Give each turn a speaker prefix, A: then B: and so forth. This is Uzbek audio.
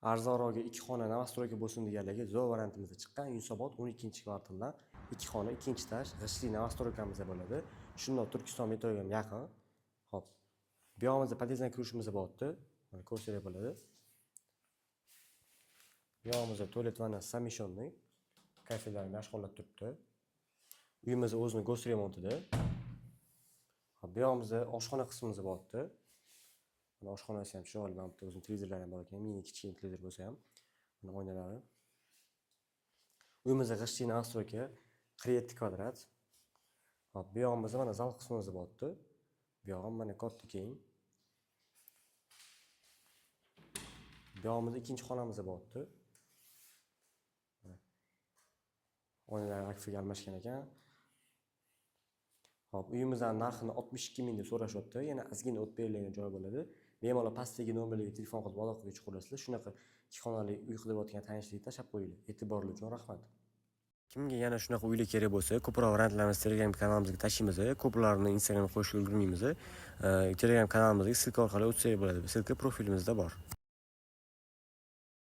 A: Arzonroqga 2 xona novostroyka bo'lsin deganlarga zo'r variantimizda chiqqan Yunusobod 12-kvartaldan 2 xona 2-etaj g'ishtli novostroykamiz bo'ladi. Shundoq Turkiston metroga ham yaqin. Xo'p. Bu yog'imizda podyezddan kirishimiz bo'lyapti. Mana ko'rsanglar bo'ladi. Bu yog'imizda tualet vonna samishonniy. Kafelar mashg'ulot turibdi. Uyimiz o'zining go'st remontida. Xo'p, bu yog'imizda oshxona qismimiz bo'lyapti. Mana oshxonasi ham chiroyli, mana bitta o'zining televizorlari ham bor ekan, mini kichkina televizor bo'lsa ham. Mana oynalari. Uyimizda g'ishtli novostroyka 47 kvadrat. Hop, bu yog'imizda mana zal qismimiz bo'lyapti. Bu yog'im mana katta keng. Bu yog'imizda ikkinchi xonamiz bo'lyapti. Oynalar akfiga almashgan ekan. Hop, uyimizning narxini 62 ming deb so'rashyapti. Yana ozgina o't beriladigan joy bo'ladi. Bemalol pastdagi nomerlarga telefon qilib aloqaga chiqib olasizlar. Shunaqa 2 xonali uy qidirayotgan tanishlikni tashlab qo'yinglar. E'tiborli uchun rahmat. Kimga yana shunaqa uylar kerak bo'lsa, ko'proq variantlarimiz Telegram kanalimizga tashlaymiz. Ko'plarni Instagramga qo'yishga ulgurmaymiz. Telegram kanalimizga silka orqali o'tsangiz bo'ladi. Silka profilimizda bor.